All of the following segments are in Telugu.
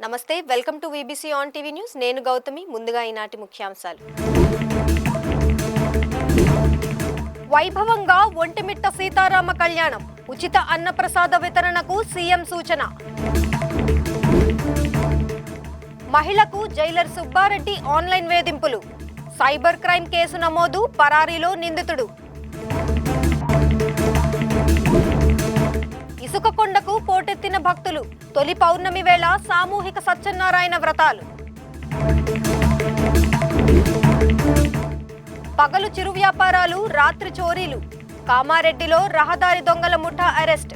నమస్తే, welcome to VBC on TV news. నేను గౌతమి. ముందుగా ఈనాటి ముఖ్యాంశాలు. వైభవంగా ఒంటిమిట్ట సీతారామ కళ్యాణం, ఉచిత అన్నప్రసాద వితరణకు సీఎం సూచన. మహిళకు జైలర్ సుబ్బారెడ్డి ఆన్లైన్ వేధింపులు, సైబర్ క్రైమ్ కేసు నమోదు, పరారీలో నిందితుడు. ఇసుక కొండకు పోటెత్తిన భక్తులు, తొలి పౌర్ణమి వేళ సామూహిక సత్యనారాయణ వ్రతాలు. పగలు చిరు వ్యాపారాలు, రాత్రి చోరీలు. కామారెడ్డిలో రహదారి దొంగల ముఠా అరెస్ట్.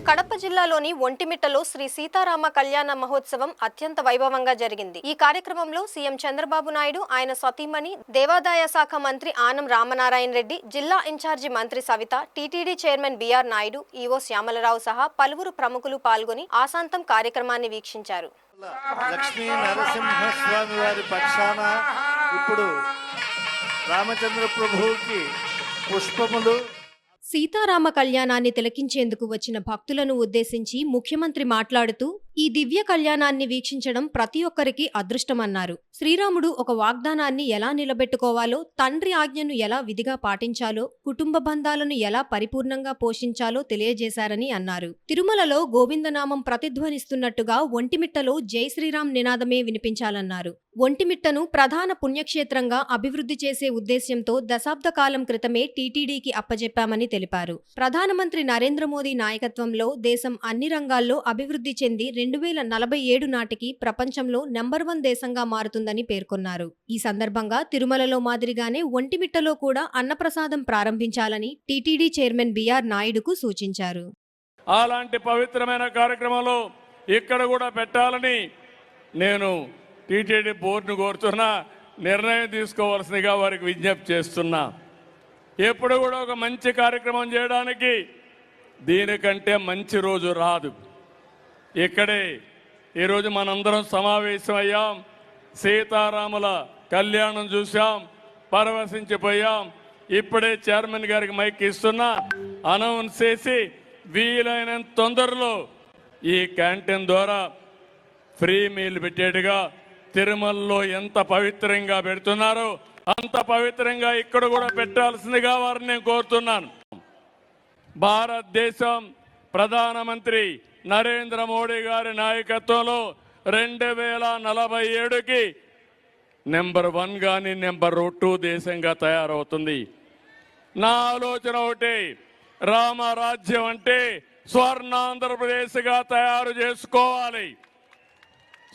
కడప జిల్లాలోని ఒంటిమిట్టలో శ్రీ సీతారామ కళ్యాణ మహోత్సవం అత్యంత వైభవంగా జరిగింది. ఈ కార్యక్రమంలో సీఎం చంద్రబాబు నాయుడు, ఆయన సతీమణి, దేవాదాయ శాఖ మంత్రి ఆనం రామనారాయణ రెడ్డి, జిల్లా ఇన్ఛార్జి మంత్రి Savitha, TTD chairman BR Naidu, EO Syamala Rao సహా పలువురు ప్రముఖులు పాల్గొని ఆశాంతం కార్యక్రమాన్ని వీక్షించారు. లక్ష్మీ నరసింహస్వామి వారి పక్షాన ఇప్పుడు రామచంద్ర ప్రభువుకి పుష్పములు. సీతారామ కళ్యాణాన్ని తిలకించేందుకు వచ్చిన భక్తులను ఉద్దేశించి ముఖ్యమంత్రి మాట్లాడుతూ, ఈ దివ్య కళ్యాణాన్ని వీక్షించడం ప్రతి ఒక్కరికి అదృష్టమన్నారు. శ్రీరాముడు ఒక వాగ్దానాన్ని ఎలా నిలబెట్టుకోవాలో, తండ్రి ఆజ్ఞను ఎలా విధిగా పాటించాలో, కుటుంబ బంధాలను ఎలా పరిపూర్ణంగా పోషించాలో తెలియజేశారని అన్నారు. తిరుమలలో గోవిందనామం ప్రతిధ్వనిస్తున్నట్టుగా ఒంటిమిట్టలో జై శ్రీరామ్ నినాదమే వినిపించాలన్నారు. ఒంటిమిట్టను ప్రధాన పుణ్యక్షేత్రంగా అభివృద్ధి చేసే ఉద్దేశ్యంతో దశాబ్ద కాలం క్రితమే టీటీడీకి అప్పజెప్పామని తెలిపారు. ప్రధానమంత్రి నరేంద్ర మోదీ నాయకత్వంలో దేశం అన్ని రంగాల్లో అభివృద్ధి చెంది 2047 నాటికి ప్రపంచంలో నంబర్ 1 దేశంగా మారుతుందని పేర్కొన్నారు. ఈ సందర్భంగా తిరుమలలో మాదిరిగానే ఒంటిమిట్టలో కూడా అన్నప్రసాదం ప్రారంభించాలని టీటీడీ చైర్మన్ బిఆర్ నాయుడుకు సూచించారు. అలాంటి పవిత్రమైన కార్యక్రమంలో ఇక్కడ కూడా పెట్టాలని నేను టీటీడీ బోర్డును కోరుతున్నా, నిర్ణయం తీసుకోవాల్సిందిగా వారికి విజ్ఞప్తి చేస్తున్నా. ఎప్పుడు కూడా ఒక మంచి కార్యక్రమం చేయడానికి దీనికంటే మంచి రోజు రాదు. ఇక్కడే ఈరోజు మనందరం సమావేశమయ్యాం, సీతారాముల కళ్యాణం చూసాం, పరవశించిపోయాం. ఇప్పుడే చైర్మన్ గారికి మైక్ ఇస్తున్నా, అనౌన్స్ చేసి వీలైనంత తొందరలో ఈ క్యాంటీన్ ద్వారా ఫ్రీ మీల్ పెట్టేట్టుగా తిరుమలలో ఎంత పవిత్రంగా పెడుతున్నారో అంత పవిత్రంగా ఇక్కడ కూడా పెట్టాల్సిందిగా వారిని నేను కోరుతున్నాను. భారతదేశం ప్రధానమంత్రి నరేంద్ర మోడీ గారి నాయకత్వంలో 2047కి నెంబర్ 1 కానీ నెంబర్ 2 దేశంగా తయారవుతుంది. నా ఆలోచన ఒకటి, రామరాజ్యం అంటే స్వర్ణాంధ్రప్రదేశ్గా తయారు చేసుకోవాలి.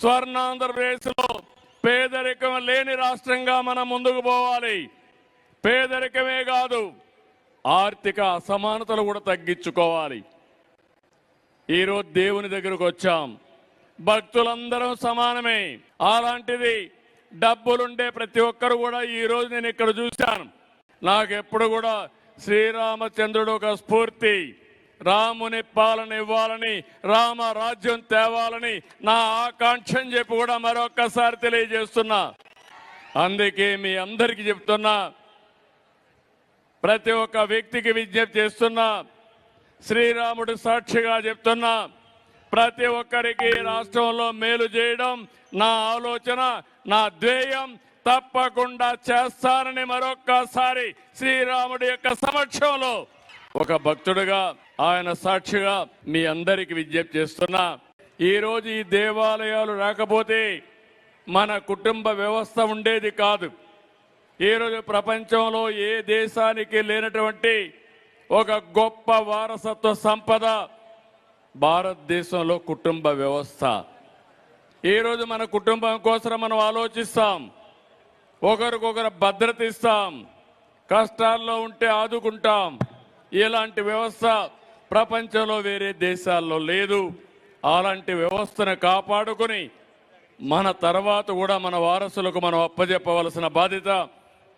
స్వర్ణాంధ్రప్రదేశ్లో పేదరికం లేని రాష్ట్రంగా మనం ముందుకు పోవాలి. పేదరికమే కాదు, ఆర్థిక అసమానతలు కూడా తగ్గించుకోవాలి. ఈరోజు దేవుని దగ్గరకు వచ్చాం, భక్తులందరం సమానమే. అలాంటిది డబ్బులుండే ప్రతి ఒక్కరు కూడా ఈరోజు నేను ఇక్కడ చూశాను. నాకెప్పుడు కూడా శ్రీరామచంద్రుడు ఒక స్ఫూర్తి, రాముని పాలన ఇవ్వాలని, రామ రాజ్యం తేవాలని నా ఆకాంక్ష అని చెప్పి కూడా మరొక్కసారి తెలియజేస్తున్నా. అందుకే మీ అందరికీ చెప్తున్నా, ప్రతి ఒక్క వ్యక్తికి విజ్ఞప్తి చేస్తున్నా, శ్రీరాముడు సాక్షిగా చెప్తున్నా, ప్రతి ఒక్కరికి రాష్ట్రంలో మేలు చేయడం నా ఆలోచన, నా ధ్యేయం. తప్పకుండా చేస్తానని మరొక్కసారి శ్రీరాముడి యొక్క సమక్షంలో ఒక భక్తుడిగా, ఆయన సాక్షిగా మీ అందరికి విజ్ఞప్తి చేస్తున్నా. ఈరోజు ఈ దేవాలయాలు రాకపోతే మన కుటుంబ వ్యవస్థ ఉండేది కాదు. ఈరోజు ప్రపంచంలో ఏ దేశానికి లేనటువంటి ఒక గొప్ప వారసత్వ సంపద భారతదేశంలో కుటుంబ వ్యవస్థ. ఈరోజు మన కుటుంబం కోసం మనం ఆలోచిస్తాం, ఒకరికొకరు భద్రత ఇస్తాం, కష్టాల్లో ఉంటే ఆదుకుంటాం. ఇలాంటి వ్యవస్థ ప్రపంచంలో వేరే దేశాల్లో లేదు. అలాంటి వ్యవస్థను కాపాడుకుని మన తర్వాత కూడా మన వారసులకు మనం అప్పజెప్పవలసిన బాధ్యత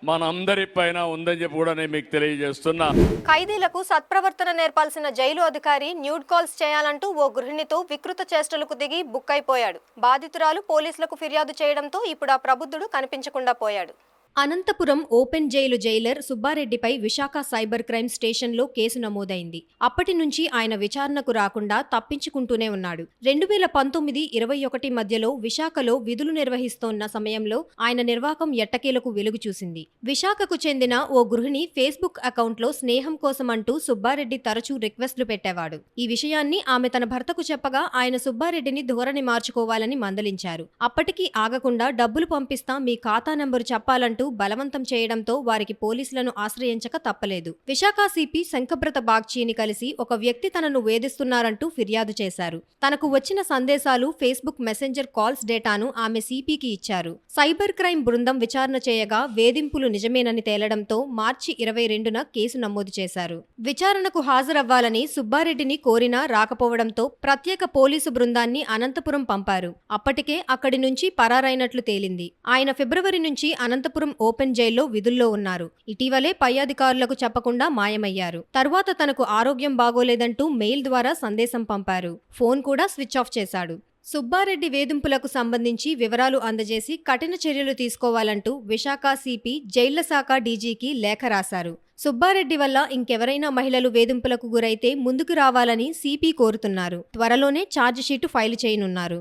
మన అందరిపైన ఉందని చెప్పి కూడా నేను మీకు తెలియజేస్తున్నా. ఖైదీలకు సత్ప్రవర్తన నేర్పాల్సిన జైలు అధికారి న్యూడ్ కాల్స్ చేయాలంటూ ఓ గృహిణితో వికృత చేష్టలకు దిగి బుక్ అయిపోయాడు. బాధితురాలు పోలీసులకు ఫిర్యాదు చేయడంతో ఇప్పుడు ఆ ప్రబుద్ధుడు కనిపించకుండా పోయాడు. అనంతపురం ఓపెన్ జైలు జైలర్ సుబ్బారెడ్డిపై విశాఖ సైబర్ క్రైమ్ స్టేషన్లో కేసు నమోదైంది. అప్పటి నుంచి ఆయన విచారణకు రాకుండా తప్పించుకుంటూనే ఉన్నాడు. 2019-21 మధ్యలో విశాఖలో విధులు నిర్వహిస్తోన్న సమయంలో ఆయన నిర్వాకం ఎట్టకేలకు వెలుగు చూసింది. విశాఖకు చెందిన ఓ గృహిణి ఫేస్బుక్ అకౌంట్లో స్నేహం కోసమంటూ సుబ్బారెడ్డి తరచూ రిక్వెస్ట్లు పెట్టేవాడు. ఈ విషయాన్ని ఆమె తన భర్తకు చెప్పగా ఆయన సుబ్బారెడ్డిని ధోరణి మార్చుకోవాలని మందలించారు. అప్పటికీ ఆగకుండా డబ్బులు పంపిస్తా, మీ ఖాతా నెంబరు చెప్పాలంటూ బలవంతం చేయడంతో వారికి పోలీసులను ఆశ్రయించక తప్పలేదు. విశాఖ సిపి శంఖబ్రత బాగ్చీని కలిసి ఒక వ్యక్తి తనను వేధిస్తున్నారంటూ ఫిర్యాదు చేశారు. తనకు వచ్చిన సందేశాలు, ఫేస్బుక్ మెసెంజర్ కాల్స్ డేటాను ఆమె సిపికి ఇచ్చారు. సైబర్ క్రైమ్ బృందం విచారణ చేయగా వేధింపులు నిజమేనని తేలడంతో మార్చి 22న కేసు నమోదు చేశారు. విచారణకు హాజరవ్వాలని సుబ్బారెడ్డిని కోరినా రాకపోవడంతో ప్రత్యేక పోలీసు బృందాన్ని అనంతపురం పంపారు. అప్పటికే అక్కడి నుంచి పరారైనట్లు తేలింది. ఆయన ఫిబ్రవరి నుంచి అనంతపురం ఓపెన్ జైల్లో విధుల్లో ఉన్నారు. ఇటీవలే పై అధికారులకు చెప్పకుండా మాయమయ్యారు. తరువాత తనకు ఆరోగ్యం బాగోలేదంటూ మెయిల్ ద్వారా సందేశం పంపారు. ఫోన్ కూడా స్విచ్ ఆఫ్ చేశాడు. సుబ్బారెడ్డి వేధింపులకు సంబంధించి వివరాలు అందజేసి కఠిన చర్యలు తీసుకోవాలంటూ విశాఖ సిపి జైళ్ల శాఖ డీజీకి లేఖ రాశారు. సుబ్బారెడ్డి వల్ల ఇంకెవరైనా మహిళలు వేధింపులకు గురైతే ముందుకు రావాలని సిపి కోరుతున్నారు. త్వరలోనే ఛార్జిషీటు ఫైలు చేయనున్నారు.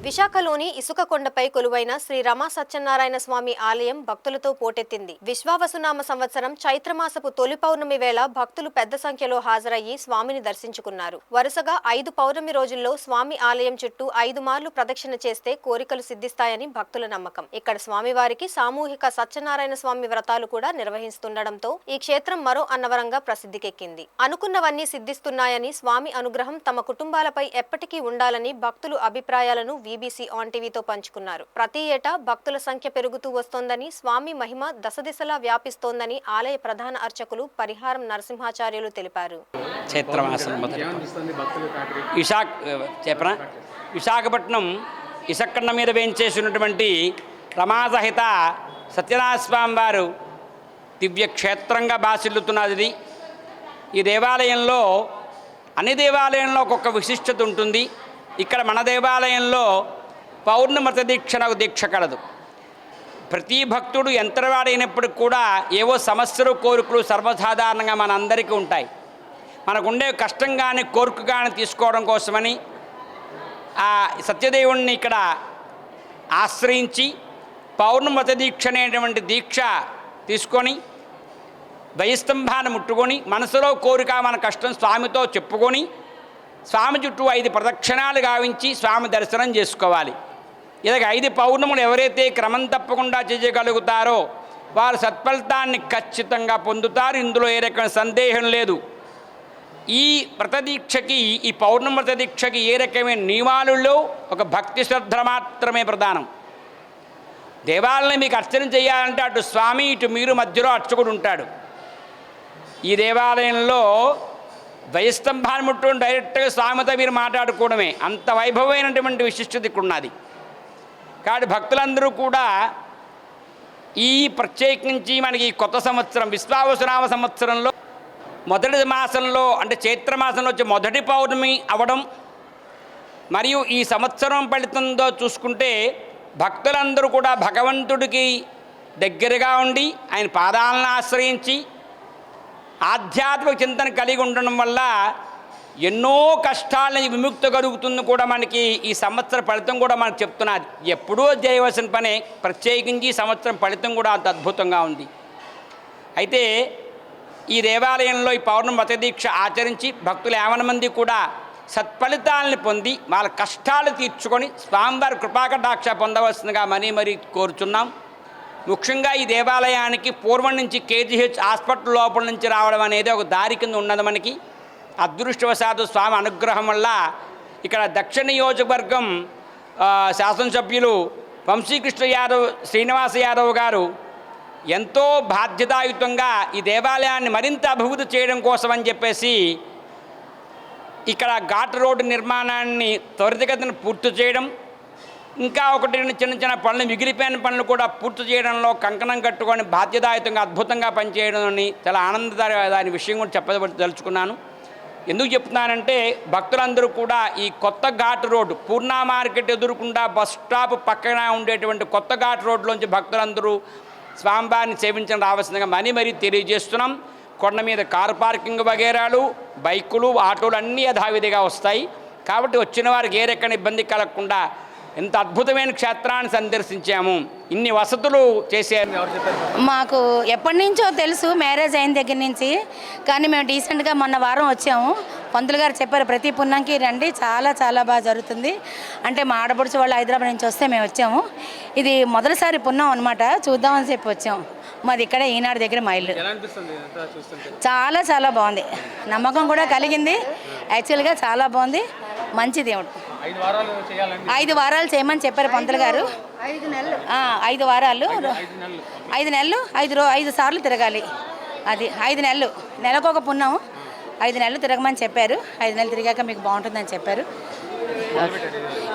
విశాఖలోని ఇసుక కొండపై కొలువైన శ్రీ రమా సత్యనారాయణ స్వామి ఆలయం భక్తులతో పోటెత్తింది. విశ్వావసునామ సంవత్సరం చైత్రమాసపు తొలి పౌర్ణమి వేళ భక్తులు పెద్ద సంఖ్యలో హాజరయ్యి స్వామిని దర్శించుకున్నారు. వరుసగా 5 పౌర్ణమి రోజుల్లో స్వామి ఆలయం చుట్టూ 5 మార్లు ప్రదక్షిణ చేస్తే కోరికలు సిద్ధిస్తాయని భక్తుల నమ్మకం. ఇక్కడ స్వామివారికి సామూహిక సత్యనారాయణ స్వామి వ్రతాలు కూడా నిర్వహిస్తుండటంతో ఈ క్షేత్రం మరో అన్నవరంగా ప్రసిద్ధికెక్కింది. అనుకున్నవన్నీ సిద్ధిస్తున్నాయని, స్వామి అనుగ్రహం తమ కుటుంబాలపై ఎప్పటికీ ఉండాలని భక్తులు అభిప్రాయాలను బీబీసీ ఆన్ టీవీతో పంచుకున్నారు. ప్రతి ఏటా భక్తుల సంఖ్య పెరుగుతూ వస్తోందని, స్వామి మహిమ దశదిశలా వ్యాపిస్తోందని ఆలయ ప్రధాన అర్చకులు పరిహారం నరసింహాచార్యులు తెలిపారు. విశాఖపట్నం ఇసక్కండ మీద వేయించేసినటువంటి రమాసహిత సత్యనారాయణ స్వామి వారు దివ్య క్షేత్రంగా బాసిల్లుతున్నది. ఈ దేవాలయంలో అన్ని దేవాలయంలో ఒక్కొక్క విశిష్టత ఉంటుంది. ఇక్కడ మన దేవాలయంలో పౌర్ణమత దీక్ష దీక్ష కలదు. ప్రతి భక్తుడు యంత్రవాడైనప్పటికి కూడా ఏవో సమస్యలు, కోరికలు సర్వసాధారణంగా మనందరికీ ఉంటాయి. మనకుండే కష్టం కానీ కోరిక కానీ తీసుకోవడం కోసమని ఆ సత్యదేవుణ్ణి ఇక్కడ ఆశ్రయించి పౌర్ణమత దీక్ష అనేటువంటి దీక్ష తీసుకొని ద్వయస్తంభాన్ని ముట్టుకొని మనసులో కోరిక, మన కష్టం స్వామితో చెప్పుకొని స్వామి చుట్టూ 5 ప్రదక్షిణాలు గావించి స్వామి దర్శనం చేసుకోవాలి. ఇలాగ 5 పౌర్ణములు ఎవరైతే క్రమం తప్పకుండా చేయగలుగుతారో వారు సత్ఫలితాన్ని ఖచ్చితంగా పొందుతారు. ఇందులో ఏ రకమైన సందేహం లేదు. ఈ వ్రతదీక్షకి, ఈ పౌర్ణమి వ్రతదీక్షకి ఏ రకమైన నియమాలలో ఒక భక్తి శ్రద్ధ మాత్రమే ప్రధానం. దేవాలయం మీకు అర్చన చేయాలంటే అటు స్వామి, ఇటు మీరు మధ్యలో అర్చకుడు ఉంటాడు. ఈ దేవాలయంలో ద్వయస్తంభాన్ని ముట్టుకుని డైరెక్ట్గా స్వామితో మీరు మాట్లాడుకోవడమే, అంత వైభవమైనటువంటి విశిష్టత ఇక్కడ ఉన్నది. కాబట్టి భక్తులందరూ కూడా ఈ ప్రత్యేకించి మనకి కొత్త సంవత్సరం విశ్వావసునామ సంవత్సరంలో మొదటి మాసంలో అంటే చైత్రమాసంలో వచ్చే మొదటి పౌర్ణమి అవడం, మరియు ఈ సంవత్సరం ఫలితంతో చూసుకుంటే భక్తులందరూ కూడా భగవంతుడికి దగ్గరగా ఉండి ఆయన పాదాలను ఆశ్రయించి ఆధ్యాత్మిక చింతన కలిగి ఉండడం వల్ల ఎన్నో కష్టాలని విముక్తి కలుగుతుంది కూడా మనకి ఈ సంవత్సర ఫలితం కూడా మనకు చెప్తున్నది. ఎప్పుడూ చేయవలసిన పనే, ప్రత్యేకించి ఈ సంవత్సరం ఫలితం కూడా అంత అద్భుతంగా ఉంది. అయితే ఈ దేవాలయంలో ఈ పౌర్ణమి వ్రత దీక్ష ఆచరించి భక్తులు 50 మంది కూడా సత్ఫలితాలను పొంది వాళ్ళ కష్టాలు తీర్చుకొని స్వామివారి కృపాకటాక్ష పొందవలసిందిగా మరీ కోరుచున్నాం. ముఖ్యంగా ఈ దేవాలయానికి పూర్వం నుంచి కేజీహెచ్ హాస్పిటల్ లోపల నుంచి రావడం అనేది ఒక దారి కింద ఉన్నది. మనకి అదృష్టవశాత్తు స్వామి అనుగ్రహం వల్ల ఇక్కడ దక్షిణ నియోజకవర్గం శాసనసభ్యులు వంశీకృష్ణ యాదవ్, శ్రీనివాస యాదవ్ గారు ఎంతో బాధ్యతాయుతంగా ఈ దేవాలయాన్ని మరింత అభివృద్ధి చేయడం కోసం అని చెప్పేసి ఇక్కడ ఘాట్ రోడ్డు నిర్మాణాన్ని త్వరితగతిన పూర్తి చేయడం, ఇంకా ఒకటి చిన్న పనులు, మిగిలిపోయిన పనులు కూడా పూర్తి చేయడంలో కంకణం కట్టుకొని బాధ్యతాయుతంగా అద్భుతంగా పనిచేయడం అని చాలా ఆనందదాని విషయం కూడా చెప్పదలుచుకున్నాను. ఎందుకు చెప్తున్నానంటే భక్తులందరూ కూడా ఈ కొత్త ఘాట్ రోడ్డు, పూర్ణ మార్కెట్ ఎదురుకుండా బస్ స్టాప్ పక్కన ఉండేటువంటి కొత్త ఘాట్ రోడ్లోంచి భక్తులందరూ స్వామివారిని సేవించడం రావాల్సిందిగా మరీ తెలియజేస్తున్నాం. కొండ మీద కారు పార్కింగ్ వగేరాలు, బైకులు, ఆటోలు అన్నీ యథావిధిగా వస్తాయి. కాబట్టి వచ్చిన వారికి ఏ రకమైన ఇబ్బంది కలగకుండా ఇంత అద్భుతమైన క్షేత్రాన్ని సందర్శించాము. ఇన్ని వసతులు చేశారు. మాకు ఎప్పటి నుంచో తెలుసు, మ్యారేజ్ అయిన దగ్గర నుంచి. కానీ మేము డీసెంట్గా మొన్న వారం వచ్చాము. పంతులు గారు చెప్పారు ప్రతి పున్నంకి రండి, చాలా చాలా బాగా జరుగుతుంది అంటే. మా ఆడపడుచు వాళ్ళు హైదరాబాద్ నుంచి వస్తే మేము వచ్చాము. ఇది మొదటిసారి పున్నం అనమాట, చూద్దామని చెప్పి వచ్చాము. మాది ఇక్కడ ఈనాడు దగ్గర మా ఇల్లు. చాలా చాలా బాగుంది, నమ్మకం కూడా కలిగింది. యాక్చువల్గా చాలా బాగుంది, మంచి దేవుడు. 5 వారాలు చేయమని చెప్పారు పంతులు గారు. 5 వారాలు, 5 నెలలు, 5 సార్లు తిరగాలి. అది 5 నెలలు, నెలకు ఒక పుణ్యం. 5 నెలలు తిరగమని చెప్పారు. 5 నెలలు తిరిగాక మీకు బాగుంటుందని చెప్పారు.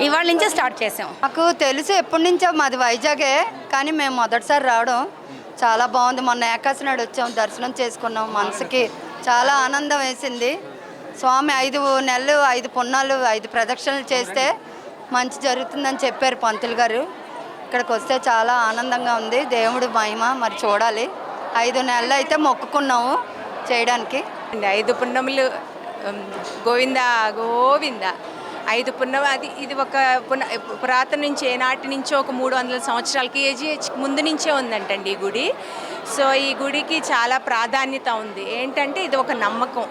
ఇవాళ నుంచే స్టార్ట్ చేసాం. మాకు తెలుసు ఎప్పటి నుంచో, మాది వైజాగే, కానీ మేము మొదటిసారి రావడం చాలా బాగుంది. మొన్న ఏకాశి నాడు వచ్చాం, దర్శనం చేసుకున్నాం, మనసుకి చాలా ఆనందం వేసింది. స్వామి 5 నెలలు 5 పున్నాలు 5 ప్రదక్షిణలు చేస్తే మంచి జరుగుతుందని చెప్పారు పంతులు గారు. ఇక్కడికి వస్తే చాలా ఆనందంగా ఉంది. దేవుడు మహిమ మరి చూడాలి. 5 నెలలు అయితే మొక్కుకున్నాము చేయడానికి. 5 పున్నములు గోవింద గోవింద 5 పున్నమ. ఇది ఒక పురాతన నుంచి, ఏనాటి నుంచో ఒక 300 సంవత్సరాల కేజీహెచ్ ముందు నుంచే ఉందంటండి ఈ గుడి. సో ఈ గుడికి చాలా ప్రాధాన్యత ఉంది. ఏంటంటే ఇది ఒక నమ్మకం,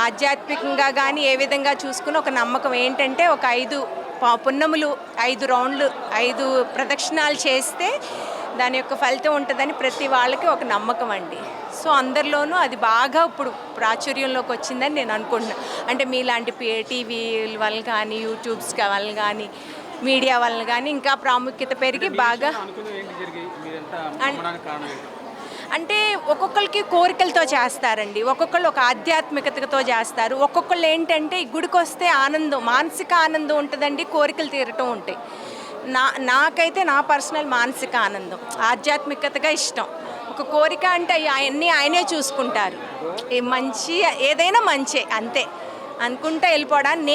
ఆధ్యాత్మికంగా కానీ ఏ విధంగా చూసుకుని ఒక నమ్మకం. ఏంటంటే ఒక 5 పున్నములు, 5 రౌండ్లు, 5 ప్రదక్షిణాలు చేస్తే దాని యొక్క ఫలితం ఉంటుందని ప్రతి వాళ్ళకి ఒక నమ్మకం అండి. సో అందరిలోనూ అది బాగా ఇప్పుడు ప్రాచుర్యంలోకి వచ్చిందని నేను అనుకుంటున్నాను. అంటే మీలాంటి టీవీ వల్ల కానీ, యూట్యూబ్స్ వల్ల కానీ, మీడియా వల్ల కానీ ఇంకా ప్రాముఖ్యత పెరిగి బాగా. అంటే ఒక్కొక్కరికి కోరికలతో చేస్తారండి, ఒక్కొక్కళ్ళు ఒక ఆధ్యాత్మికతతో చేస్తారు. ఒక్కొక్కళ్ళు ఏంటంటే ఈ గుడికి వస్తే ఆనందం, మానసిక ఆనందం ఉంటుందండి, కోరికలు తీరటం ఉంటాయి. నాకైతే నా పర్సనల్ మానసిక ఆనందం, ఆధ్యాత్మికతగా ఇష్టం. ఒక కోరిక అంటే అవన్నీ ఆయనే చూసుకుంటారు. మంచి ఏదైనా మంచే, అంతే అనుకుంటా వెళ్ళిపోవడానికి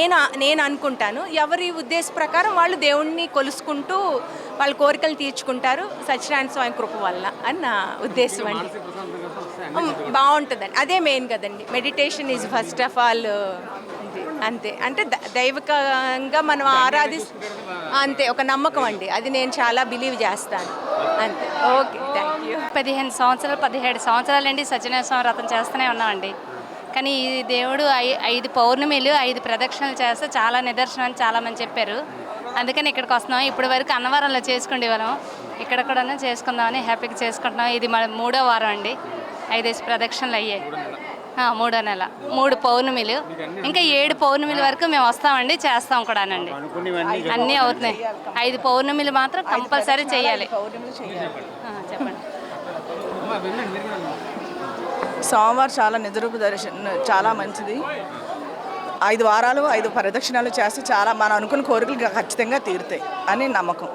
నేను అనుకుంటాను. ఎవరి ఉద్దేశ ప్రకారం వాళ్ళు దేవుణ్ణి కొలుసుకుంటూ వాళ్ళ కోరికలు తీర్చుకుంటారు సత్యనారాయణ స్వామి కృప వల్ల అని నా ఉద్దేశం అండి. బాగుంటుందండి, అదే మెయిన్ కదండి. Meditation is first of all. అంతే, అంటే దైవికంగా మనం అంతే ఒక నమ్మకం అండి. అది నేను చాలా బిలీవ్ చేస్తాను, అంతే. Okay, thank you. 15 సంవత్సరాలు 17 సంవత్సరాలండి సత్యనారాయణ స్వామి వ్రతం చేస్తూనే ఉన్నామండి. కానీ ఈ దేవుడు 5 పౌర్ణమిలు 5 ప్రదక్షిణలు చేస్తే చాలా నిదర్శనం అని చాలామంది చెప్పారు. అందుకని ఇక్కడికి వస్తున్నాం. ఇప్పటి వరకు అన్నవరంలో చేసుకునే వాళ్ళం, ఇక్కడ కూడా చేసుకుందామని హ్యాపీగా చేసుకుంటున్నాం. ఇది మన 3వ వారం అండి. 5 ప్రదక్షిణలు అయ్యాయి. 3వ నెల, 3 పౌర్ణమిలు, ఇంకా 7 పౌర్ణమిల వరకు మేము వస్తామండి, చేస్తాం కూడానండి. అన్నీ అవుతున్నాయి. 5 పౌర్ణమిలు మాత్రం కంపల్సరీ చేయాలి. చెప్పండి. సోమవారం చాలా నిజరూప దర్శనం, చాలా మంచిది. 5 వారాలు 5 ప్రదక్షిణాలు చేస్తే చాలా మనం అనుకున్న కోరికలు ఖచ్చితంగా తీరుతాయి అని నమ్మకం.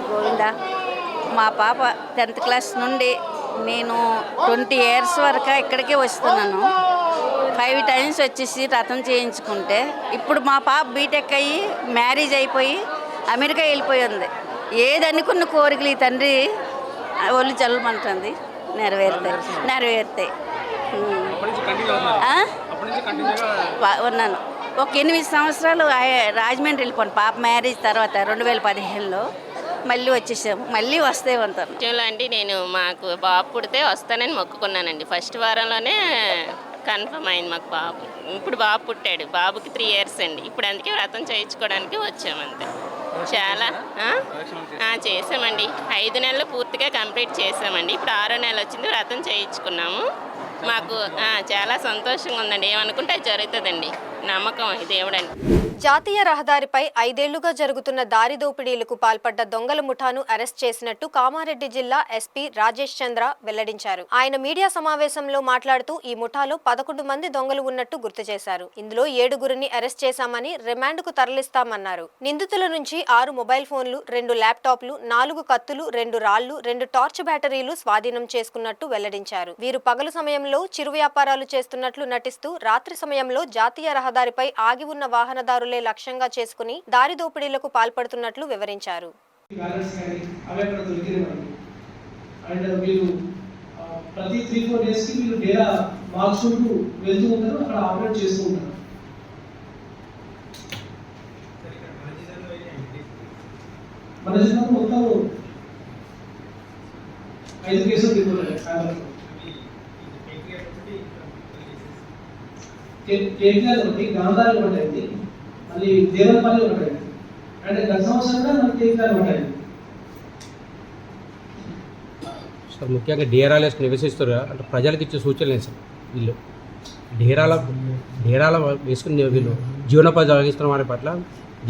గోవింద, మా పాప 10th క్లాస్ నుండి నేను 20 years వరకు ఇక్కడికే వస్తున్నాను. 5 times వచ్చేసి రథం చేయించుకుంటే, ఇప్పుడు మా పాప బీటెక్ అయ్యి మ్యారేజ్ అయిపోయి అమెరికా వెళ్ళిపోయి ఉంది. ఏదనుకున్న కోరికలు ఈ తండ్రి ఒళ్ళు చల్లమంటుంది, నెరవేరుతాయి. ఉన్నాను ఒక 8 సంవత్సరాలు రాజమండ్రి వెళ్ళిపోయాను. పాప మ్యారేజ్ తర్వాత 2015లో మళ్ళీ వచ్చేసాము, మళ్ళీ వస్తే ఉంటాను. అండి నేను మాకు బాబు పుడితే వస్తానని మొక్కుకున్నానండి. ఫస్ట్ వారంలోనే కన్ఫర్మ్ అయింది మాకు బాబు. ఇప్పుడు బాబు పుట్టాడు, బాబుకి 3 years అండి. ఇప్పుడు అందుకే వ్రతం చేయించుకోవడానికి వచ్చామంతే. చాలా చేసామండి. 5 నెలలు పూర్తిగా కంప్లీట్ చేసామండి. ఇప్పుడు 6వ నెల వచ్చింది, వ్రతం చేయించుకున్నాము. మాకు చాలా సంతోషంగా ఉందండి. ఏమనుకుంటే అది జరుగుతుందండి, నమ్మకం దేవుడండి. జాతీయ రహదారిపై 5 ఏళ్లుగా జరుగుతున్న దారి దోపిడీలకు పాల్పడ్డ దొంగల ముఠాను అరెస్ట్ చేసినట్టు కామారెడ్డి జిల్లా ఎస్పీ రాజేష్ చంద్ర వెల్లడించారు. ఆయన మీడియా సమావేశంలో మాట్లాడుతూ ఈ ముఠాలో 11 మంది దొంగలు ఉన్నట్టు గుర్తు చేశారు. ఇందులో 7గురిని అరెస్ట్ చేశామని రిమాండ్ కు తరలిస్తామన్నారు. నిందితుల నుంచి 6 మొబైల్ ఫోన్లు, 2 ల్యాప్టాప్లు, 4 కత్తులు, 2 రాళ్లు, 2 టార్చ్ బ్యాటరీలు స్వాధీనం చేసుకున్నట్టు వెల్లడించారు. వీరు పగలు సమయంలో చిరు వ్యాపారాలు చేస్తున్నట్లు నటిస్తూ రాత్రి సమయంలో జాతీయ రహదారిపై ఆగి ఉన్న వాహనదారులే లక్ష్యంగా చేసుకుని దారి దోపిడీలకు పాల్పడుతున్నట్లు వివరించారు. బ్యాలెన్స్ కానీ అవి అక్కడ దొరికినాయి మనకి. అండ్ మీరు ప్రతి 3-4 డేస్కి మీరు డేరా మార్చుకుంటూ వెళ్తూ ఉంటారు, అక్కడ ఆపరేట్ చేస్తూ ఉంటారు. మన జిల్లాలో మొత్తం 5 కేసులు రిపోర్ట్ అయ్యాయి. కేటీఆర్ ఒకటి, గాంధారి ఒకటి అయింది, మళ్ళీ దేవరపల్లి ఒకటి అయింది, అండ్ గత సంవత్సరం కూడా మనకి కేటీఆర్ ఒకటి అయింది. సార్ ముఖ్యంగా డేరాలు నివసిస్తారు అంటే ప్రజలకు ఇచ్చే సూచనలు ఏంటి సార్? వీళ్ళు డేరాల వేసుకుని వీళ్ళు జీవనోపాధి సాగిస్తున్న వారి పట్ల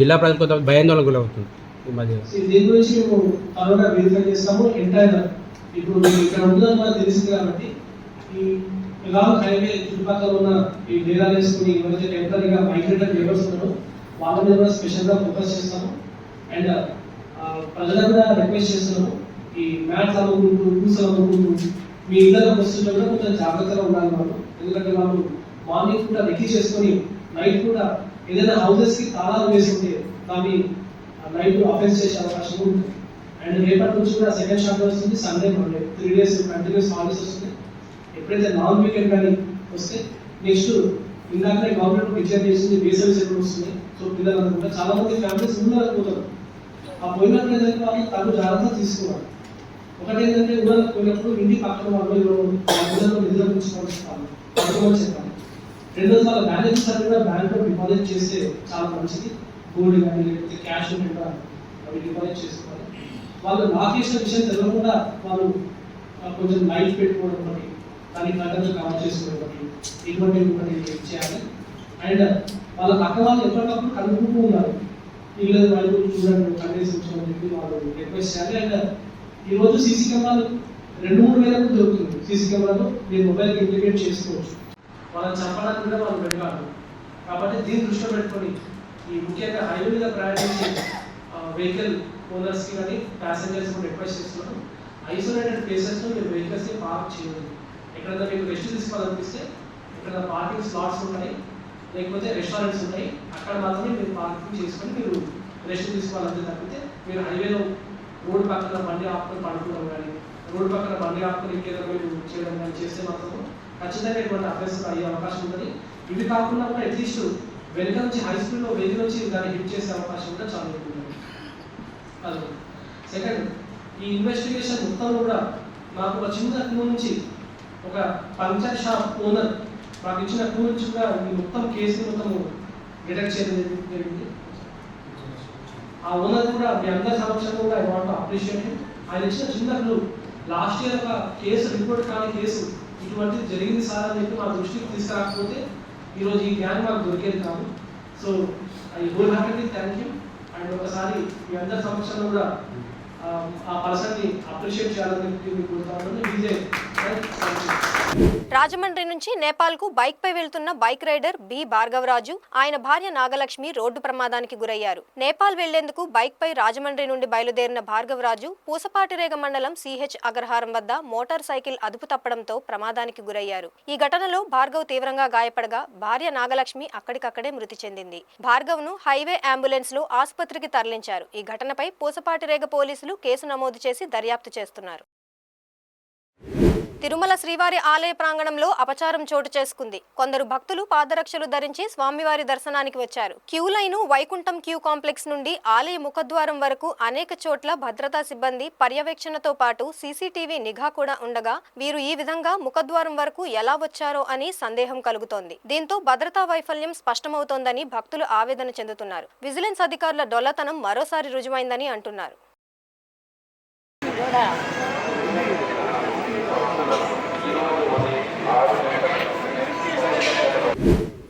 జిల్లా ప్రజలు కొంత భయాందోళన గురవుతుంది ఈ మధ్య. దీని గురించి మేము త్వరగా వెరిఫై చేస్తాము. ఎంటైర్ ఇప్పుడు ఇక్కడ ఉంటుందని మనకు తెలిసింది కాబట్టి ఈ ఇలాగ హైవే చుట్టుపక్కల ఉన్న ఈ డేరాలు వేసుకుని ఎవరైతే టెంపరీగా మైగ్రేటెడ్ లేబర్స్ ఉన్నారో వాళ్ళ మీద కూడా స్పెషల్గా ఫోకస్ చేస్తాము. అండ్ ప్రజలకు కూడా రిక్వెస్ట్ చేస్తున్నాము, ఈ మ్యాట్స్ అమ్ముకుంటూ రూల్స్ అమ్ముకుంటూ మీ ఇళ్ళకి వస్తుంటే కూడా కొంచెం జాగ్రత్తగా ఉండాలి వాళ్ళు. ఎందుకంటే వాళ్ళు మార్నింగ్ కూడా రెక్కి చేసుకొని నైట్ కూడా ఏదైనా హౌసెస్కి తాళాలు వేస్తుంటే దాన్ని నైట్ అఫెన్స్ చేసే అవకాశం ఉంటుంది. అండ్ రేపటి నుంచి కూడా సెకండ్ షాట్ వస్తుంది, Sunday Monday 3 days continuous holidays వస్తుంది. ఎప్పుడైతే నాన్ వీకెండ్ కానీ వస్తే నెక్స్ట్ ఇందాకనే గవర్నమెంట్ డిక్లేర్ చేసింది వేసవి సెలవులు వస్తుంది. సో పిల్లలందరూ కూడా చాలా మంది ఫ్యామిలీస్ ఊళ్ళకి పోతారు. ఆ పోయినప్పుడు ఏదైతే వాళ్ళు తగు జాగ్రత్త తీసుకోవాలి. ఒకటి ఏంటంటే ఊళ్ళకి పోయినప్పుడు ఇంటి పక్కన వాళ్ళు నిధుల గురించి చెప్పాలి. రెండోది వాళ్ళ బ్యాలెన్స్ సార్ కూడా బ్యాంక్లో డిపాజిట్ చేస్తే చాలా మంచిది. గోల్డ్ కానీ లేకపోతే క్యాష్ ఉంటే అవి డిపాజిట్ చేసుకోవాలి. వాళ్ళు లాక్ చేసిన విషయం తెలియకుండా వాళ్ళు కొంచెం లైట్ పెట్టుకోవడం ఒకటి, దానికి కట్టలు కవర్ చేసుకోవడం ఒకటి, ఇటువంటి చేయాలి. అండ్ వాళ్ళ పక్క వాళ్ళు ఎప్పటికప్పుడు కనుక్కుంటూ ఉన్నారు, ఇళ్ళ వైపు చూడండి కన్నేసి ఉంచమని చెప్పి వాళ్ళు రిక్వెస్ట్ చేయాలి. అండ్ ఈరోజు సీసీ కెమెరాలు 2-3 వేలకు దొరుకుతుంది. సీసీ కెమెరాలు మీరు మొబైల్కి ఇంప్లికేట్ చేసుకోవచ్చు. వాళ్ళని చంపడానికి కూడా వాళ్ళు పెట్టాలి. కాబట్టి దీన్ని దృష్టిలో పెట్టుకొని ఈ ముఖ్యంగా హైవే మీద ప్రయాణించే వెహికల్ ఓనర్స్కి కానీ ప్యాసింజర్స్ కూడా రిక్వెస్ట్ చేస్తున్నాను, ఐసోలేటెడ్ ప్లేసెస్లో మీరు వెహికల్స్ని పార్క్ చేయండి. ఎక్కడైనా మీకు రెస్ట్ తీసుకోవాలనిపిస్తే ఇక్కడ పార్కింగ్ స్లాట్స్ ఉన్నాయి, లేకపోతే రెస్టారెంట్స్ ఉన్నాయి, అక్కడ మాత్రమే మీరు పార్కింగ్ చేసుకొని మీరు రెస్ట్ తీసుకోవాలంటే తప్పితే మీరు హైవేలో రోడ్డు పక్కన బండి ఆపుకొని పడుకోవడం కానీ రోడ్డు పక్కన బండి ఆపుకొని ఇంకేదో మీరు చేయడం కానీ చేస్తే మాత్రం ఖచ్చితంగా ఇటువంటి అఫెన్స్ అయ్యే అవకాశం ఉంటుంది. ఇవి కాకుండా కూడా అట్లీస్ట్ వెనుక నుంచి హై స్పీడ్లో వెహికల్ వచ్చి దాన్ని హిట్ చేసే అవకాశం కూడా చాలా ఎక్కువ ఉంది. అది సెకండ్, ఈ ఇన్వెస్టిగేషన్ మొత్తం కూడా మాకు ఒక చిన్న క్లూ నుంచి ఒక పంక్చర్ షాప్ ఓనర్ మాకు ఇచ్చిన క్లూ నుంచి కూడా ఈ మొత్తం కేసు మొత్తము డిటెక్ట్ చేయడం జరిగింది. ఆ ఓనర్ కూడా మీ అందరి సమక్షంలో కూడా ఐ వాంట్ టు అప్రిషియేట్. ఆయన ఇచ్చిన చిన్న క్లూ, లాస్ట్ ఇయర్ ఒక కేసు రిపోర్ట్ కాని కేసు ఇటువంటిది జరిగింది సార్ అని చెప్పి మా దృష్టికి తీసుకురాకపోతే ఈరోజు ఈ జ్ఞానం మాకు దొరికేది కాదు. So I whole heartedly thank you. And ఒకసారి మీ అందరి సమక్షంలో కూడా ఆ పర్సన్ని అప్రిషియేట్ చేయాలని మీకు కోరుతాను. విజయ్. రాజమండ్రి నుంచి నేపాల్కు బైక్పై వెళ్తున్న బైక్ రైడర్ బి భార్గవరాజు, ఆయన భార్య నాగలక్ష్మి రోడ్డు ప్రమాదానికి గురయ్యారు. నేపాల్ వెళ్లేందుకు బైక్పై రాజమండ్రి నుండి బయలుదేరిన భార్గవరాజు పూసపాటిరేగ మండలం సిహెచ్ అగ్రహారం వద్ద మోటార్ సైకిల్ అదుపు తప్పడంతో ప్రమాదానికి గురయ్యారు. ఈ ఘటనలో భార్గవ్ తీవ్రంగా గాయపడగా భార్య నాగలక్ష్మి అక్కడికక్కడే మృతి చెందింది. భార్గవ్ను హైవే అంబులెన్స్ లో ఆసుపత్రికి తరలించారు. ఈ ఘటనపై పూసపాటిరేగ పోలీసులు కేసు నమోదు చేసి దర్యాప్తు చేస్తున్నారు. తిరుమల శ్రీవారి ఆలయ ప్రాంగణంలో అపచారం చోటు చేసుకుంది. కొందరు భక్తులు పాదరక్షలు ధరించి స్వామివారి దర్శనానికి వచ్చారు. Queue line Vaikuntham queue complex నుండి ఆలయ ముఖద్వారం వరకు అనేక చోట్ల భద్రతా సిబ్బంది పర్యవేక్షణతో పాటు సీసీటీవీ నిఘా కూడా ఉండగా వీరు ఈ విధంగా ముఖద్వారం వరకు ఎలా వచ్చారో అని సందేహం కలుగుతోంది. దీంతో భద్రతా వైఫల్యం స్పష్టమవుతోందని భక్తులు ఆవేదన చెందుతున్నారు. విజిలెన్స్ అధికారుల డొల్లతనం మరోసారి రుజువైందని అంటున్నారు.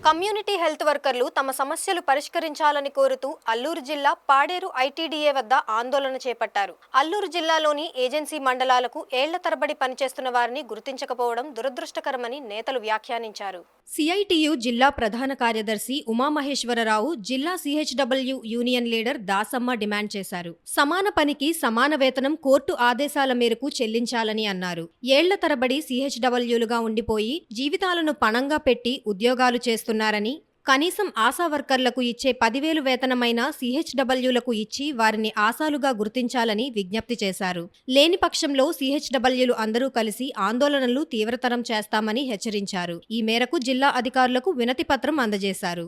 కమ్యూనిటీ హెల్త్ వర్కర్లు తమ సమస్యలు పరిష్కరించాలని కోరుతూ అల్లూరు జిల్లా పాడేరు ఐటీడీఏ వద్ద ఆందోళన చేపట్టారు. అల్లూరు జిల్లాలోని ఏజెన్సీ మండలాలకు ఏళ్ల తరబడి పనిచేస్తున్న వారిని గుర్తించకపోవడం దురదృష్టకరమని నేతలు వ్యాఖ్యానించారు. సిఐటియు జిల్లా ప్రధాన కార్యదర్శి ఉమామహేశ్వరరావు జిల్లా సిహెచ్డబ్ల్యూ యూనియన్ లీడర్ దాసమ్మ డిమాండ్ చేశారు. సమాన పనికి సమాన వేతనం కోర్టు ఆదేశాల మేరకు చెల్లించాలని అన్నారు. ఏళ్ల తరబడి సిహెచ్డబ్ల్యూలుగా ఉండిపోయి జీవితాలను పణంగా పెట్టి ఉద్యోగాలు చేస్తున్నారని, కనీసం ఆశా వర్కర్లకు ఇచ్చే 10,000 వేతనమైన CHWలకు ఇచ్చి వారిని ఆశాలుగా గుర్తించాలని విజ్ఞప్తి చేశారు. లేని పక్షంలో CHWలు అందరూ కలిసి ఆందోళనలు తీవ్రతరం చేస్తామని హెచ్చరించారు. ఈ మేరకు జిల్లా అధికారులకు వినతి పత్రం అందజేశారు.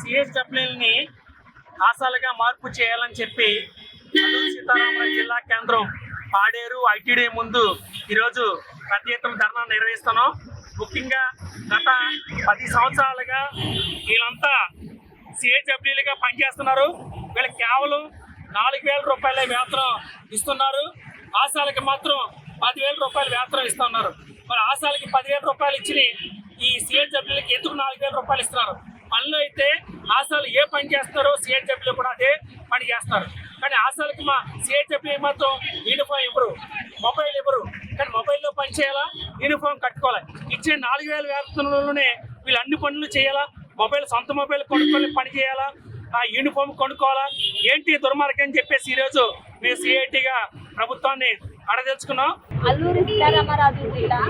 CHWని ఆశాలుగా మార్పు చేయాలని చెప్పి అల్లూరి సీతారామరాజు జిల్లా కేంద్రం పాడేరు ITD ముందు ఈరోజు పెద్ద ఎత్తున ధర్నా నిర్వహిస్తున్నాం. ముఖ్యంగా గత 10 సంవత్సరాలుగా వీళ్ళంతా CHWలుగా పనిచేస్తున్నారు. వీళ్ళకి కేవలం 4,000 రూపాయల వేతనం ఇస్తున్నారు. ఆశాలకి మాత్రం 10,000 రూపాయల వేతనం ఇస్తున్నారు. మరి ఆశాలకి 10,000 రూపాయలు ఇచ్చి ఈ CHWలకి ఎందుకు 4,000 రూపాయలు ఇస్తున్నారు? పనులు అయితే ఆశాలు ఏ పని చేస్తారో CHW కూడా అదే పని చేస్తారు. కానీ ఆశాలకి మా CHW మాత్రం యూనిఫామ్ ఇవ్వరు, మొబైల్ ఇవ్వరు. కానీ మొబైల్లో పని చేయాలా, యూనిఫామ్ కట్టుకోవాలి. ఇచ్చే 4,000 వేతనంలోనే వీళ్ళు అన్ని పనులు చేయాలా, సొంత మొబైల్ కొనుక్కొని పని చేయాలా, ఆ యూనిఫామ్ కొనుక్కోవాలా, ఏంటి దుర్మార్గం అని చెప్పేసి ఈరోజు మేము CITగా ప్రభుత్వాన్ని అడదలుచుకున్నాం. అల్లూరి సీతారామరాజు జిల్లా